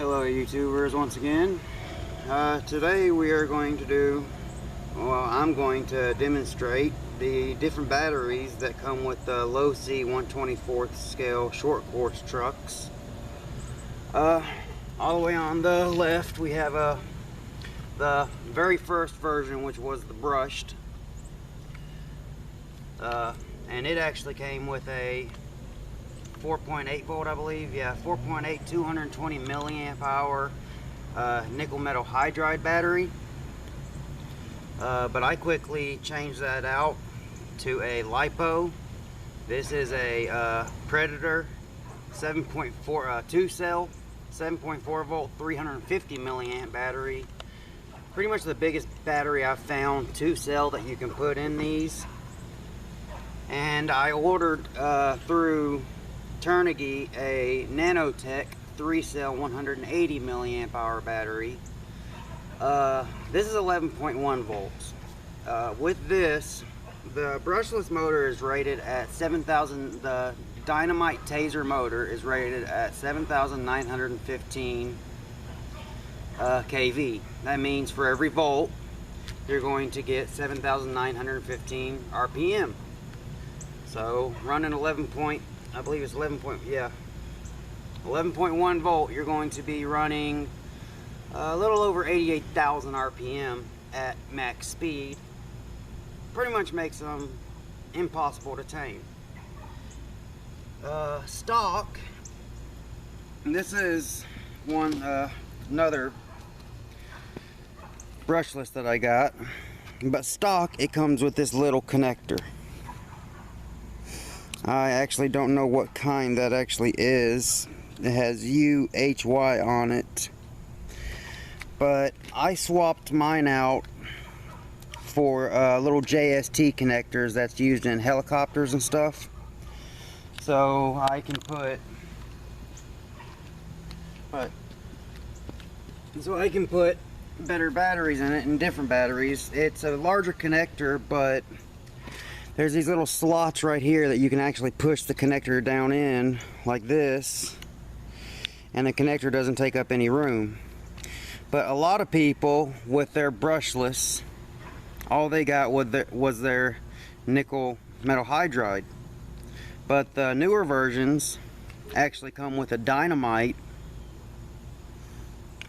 Hello YouTubers once again. Today we are going to do, I'm going to demonstrate the different batteries that come with the Losi 1/24 scale short course trucks. All the way on the left we have the very first version, which was the Brushed. And it actually came with a 4.8 volt, I believe. Yeah, 4.8, 220 milliamp hour nickel metal hydride battery. But I quickly changed that out to a Lipo. This is a Predator 7.4 2 cell, 7.4 volt, 350 milliamp battery. Pretty much the biggest battery I've found, 2 cell, that you can put in these. And I ordered through Turnigy a Nano-Tech 3-cell 180 milliamp hour battery. This is 11.1 volts. With this, the brushless motor is rated at 7,000. The Dyamite Taser motor is rated at 7,915 kV. That means for every volt, you're going to get 7,915 RPM. So running 11.1 volt, you're going to be running a little over 88,000 RPM at max speed. Pretty much makes them impossible to tame. Stock, this is another brushless that I got, but stock, it comes with this little connector. I actually don't know what kind that actually is. It has UHY on it, but I swapped mine out for little JST connectors that's used in helicopters and stuff, so I can put better batteries in it, and different batteries. It's a larger connector, but there's these little slots right here that you can actually push the connector down in like this, and the connector doesn't take up any room. But a lot of people with their brushless, all they got was their nickel metal hydride. But the newer versions actually come with a Dyamite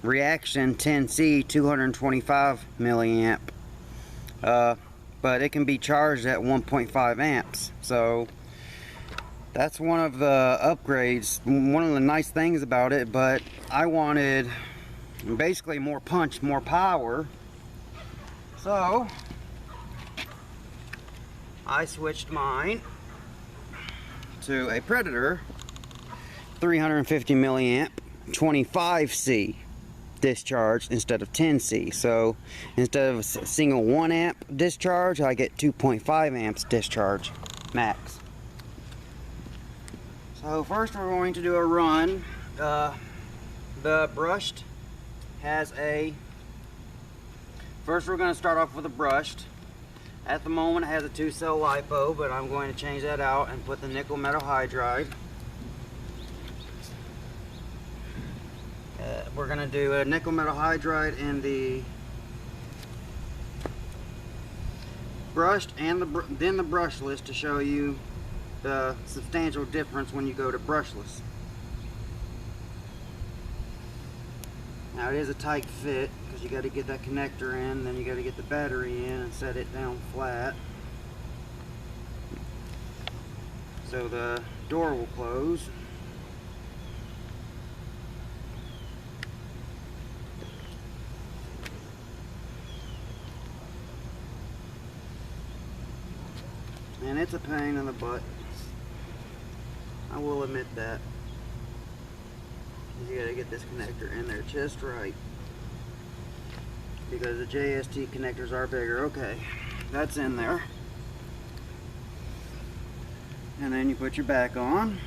reaction 10C 225 milliamp. But it can be charged at 1.5 amps. So that's one of the upgrades, one of the nice things about it. But I wanted basically more punch, more power, so I switched mine to a Predator 350 milliamp 25C discharge instead of 10C. So instead of a single 1 amp discharge, I get 2.5 amps discharge max. So first we're going to do a run. The Brushed has first we're going to start off with a Brushed. At the moment it has a 2-cell Lipo, but I'm going to change that out and put the nickel metal hydride. We're going to do a nickel metal hydride in the Brushed and then the brushless, to show you the substantial difference when you go to brushless. Now it is a tight fit because you got to get that connector in, then you got to get the battery in and set it down flat so the door will close. And it's a pain in the butt, I will admit that. You gotta get this connector in there just right, because the JST connectors are bigger. Okay, that's in there. And then you put your back on.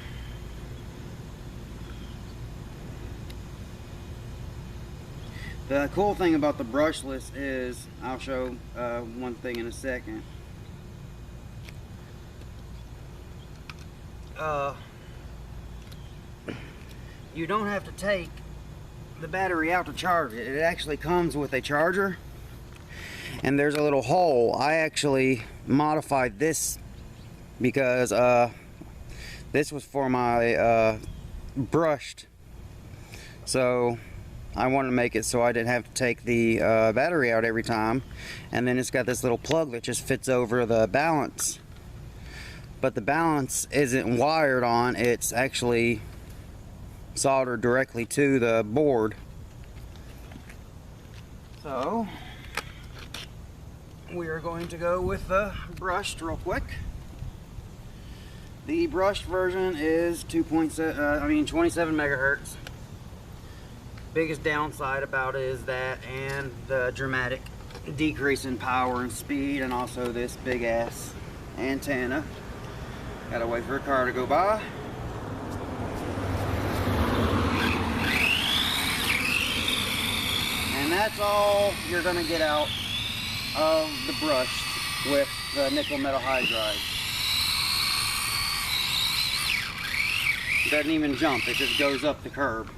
The cool thing about the brushless is, I'll show one thing in a second. You don't have to take the battery out to charge it. It actually comes with a charger, and there's a little hole. I actually modified this because this was for my brushed, so I wanted to make it so I didn't have to take the battery out every time. And then it's got this little plug that just fits over the balance, but the balance isn't wired on, it's actually soldered directly to the board. So we are going to go with the brushed real quick. The brushed version is 27 megahertz. Biggest downside about it is that, and the dramatic decrease in power and speed, and also this big ass antenna. Gotta wait for a car to go by. And that's all you're gonna get out of the brushed with the nickel metal hydride. It doesn't even jump, it just goes up the curb.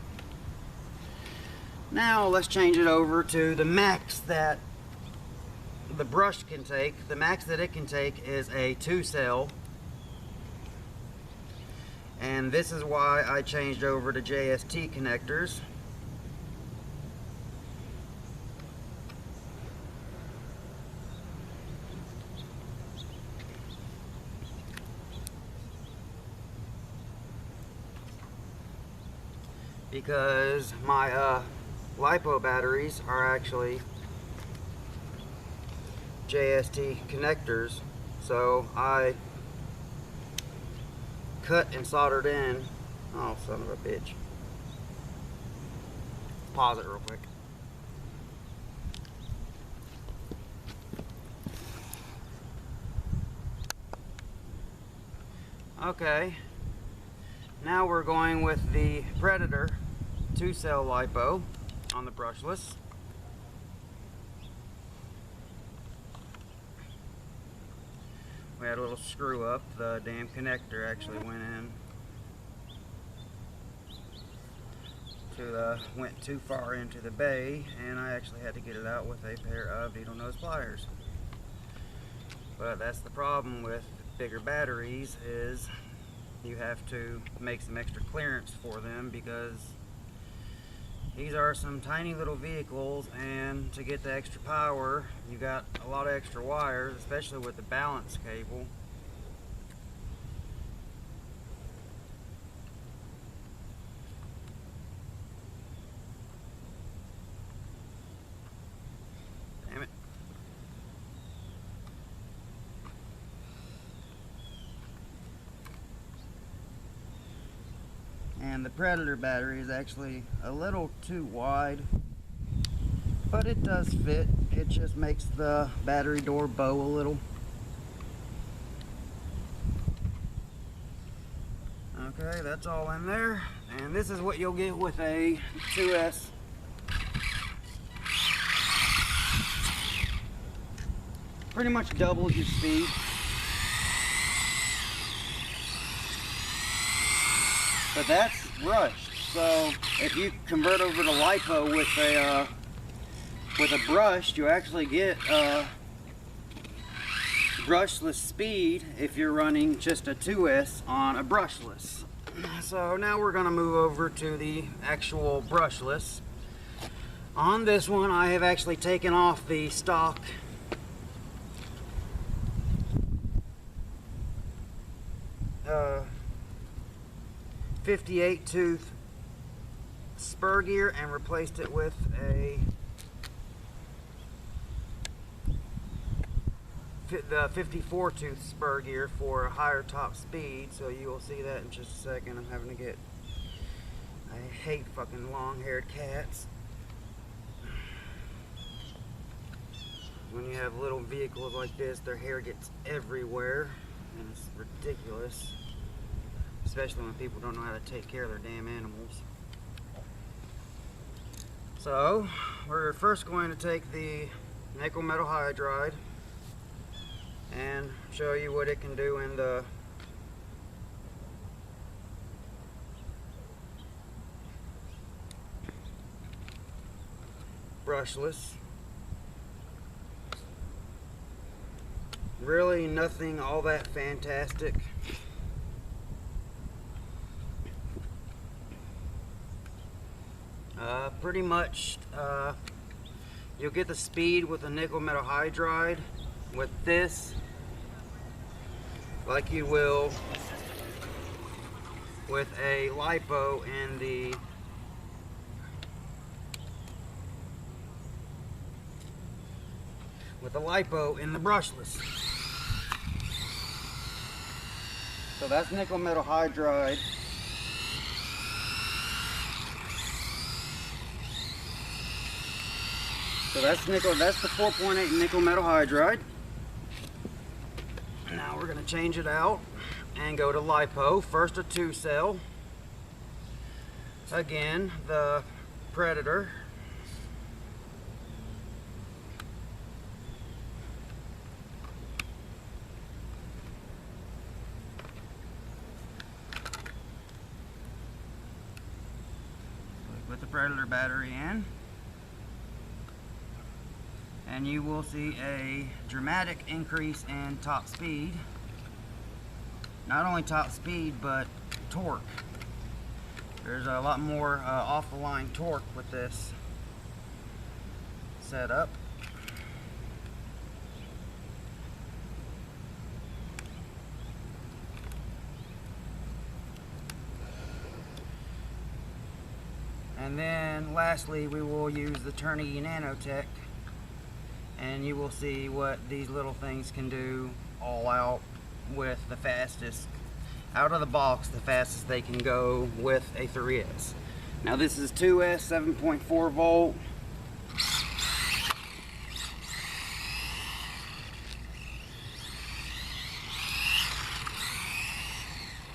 Now let's change it over to the max that the brush can take. The max that it can take is a 2-cell. And this is why I changed over to JST connectors. Because my Lipo batteries are actually JST connectors, so I cut and soldered in. Oh, son of a bitch. Pause it real quick. Okay, now we're going with the Predator 2-cell Lipo on the brushless. We had a little screw up, the damn connector actually went went too far into the bay, and I actually had to get it out with a pair of needle nose pliers. But that's the problem with bigger batteries, is you have to make some extra clearance for them, because these are some tiny little vehicles, and to get the extra power you got a lot of extra wires, especially with the balance cable. Damn it. And the Predator battery is actually a little too wide, but it does fit. It just makes the battery door bow a little. Okay, that's all in there. And this is what you'll get with a 2S. Pretty much doubles your speed. But that's brushed. So if you convert over to Lipo with a brush, you actually get brushless speed if you're running just a 2S on a brushless. So now we're going to move over to the actual brushless. On this one, I have actually taken off the stock 58 tooth spur gear and replaced it with a the 54 tooth spur gear for a higher top speed. So you will see that in just a second. I'm having to get, I hate fucking long haired cats. When you have little vehicles like this, their hair gets everywhere and it's ridiculous, especially when people don't know how to take care of their damn animals. So we're first going to take the nickel metal hydride and show you what it can do in the brushless. Really nothing all that fantastic. Pretty much you'll get the speed with the nickel metal hydride with this, like you will with a lipo and the lipo in the brushless. So that's nickel metal hydride. So that's the 4.8 nickel metal hydride. Now we're going to change it out and go to lipo. First a 2-cell. Again, the Predator. With the Predator battery in, and you will see a dramatic increase in top speed. Not only top speed, but torque. There's a lot more off the line torque with this setup. And then lastly, we will use the Turnigy Nano-Tech, and you will see what these little things can do all out with the fastest, out of the box, the fastest they can go with a 3S. Now this is 2S, 7.4 volt.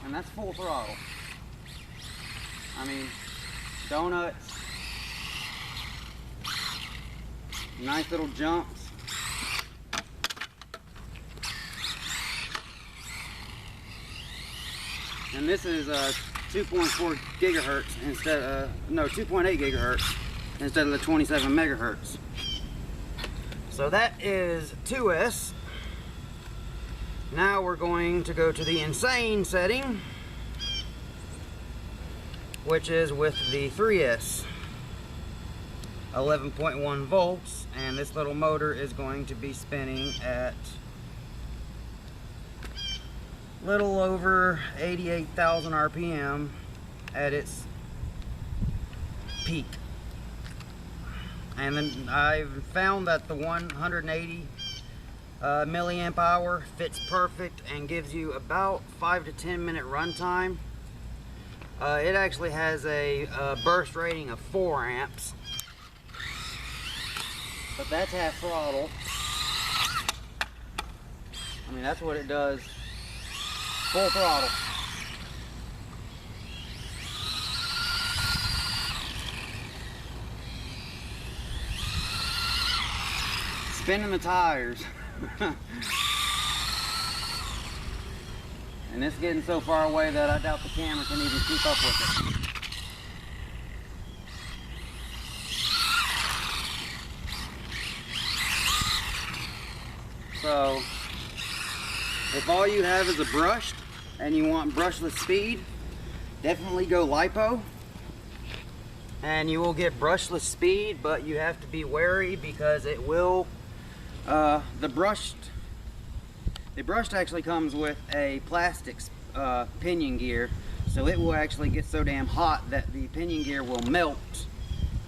And that's full throttle. I mean, donuts, nice little jumps. And this is 2.4 gigahertz instead of, no, 2.8 gigahertz instead of the 27 megahertz. So that is 2S. Now we're going to go to the insane setting, which is with the 3S. 11.1 volts, and this little motor is going to be spinning at little over 88,000 RPM at its peak. And then I've found that the 180 milliamp hour fits perfect and gives you about 5 to 10 minute run time. It actually has a burst rating of 4 amps, but that's half throttle. I mean, that's what it does, full throttle. Spinning the tires. And it's getting so far away that I doubt the camera can even keep up with it. So, if all you have is a brushed and you want brushless speed, definitely go lipo. And you will get brushless speed, but you have to be wary because it will, the brushed actually comes with a plastic pinion gear, so it will actually get so damn hot that the pinion gear will melt,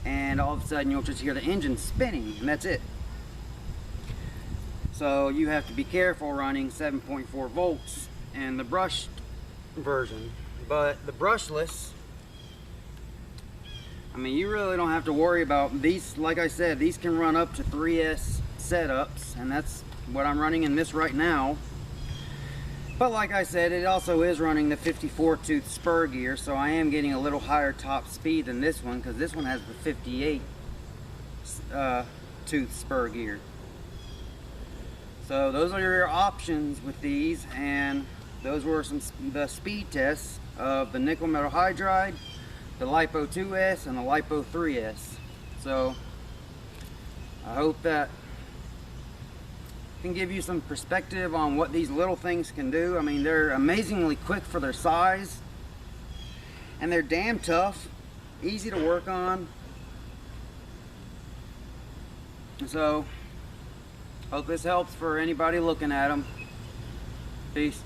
and all of a sudden you'll just hear the engine spinning, and that's it. So you have to be careful running 7.4 volts in the brushed version. But the brushless, I mean, you really don't have to worry about these. Like I said, these can run up to 3S setups, and that's what I'm running in this right now. But like I said, it also is running the 54 tooth spur gear, so I am getting a little higher top speed than this one, because this one has the 58 tooth spur gear. So those are your options with these, and those were the speed tests of the nickel metal hydride, the Lipo 2S, and the Lipo 3S. So I hope that can give you some perspective on what these little things can do. I mean, they're amazingly quick for their size, and they're damn tough, easy to work on. So, hope this helps for anybody looking at them. Peace.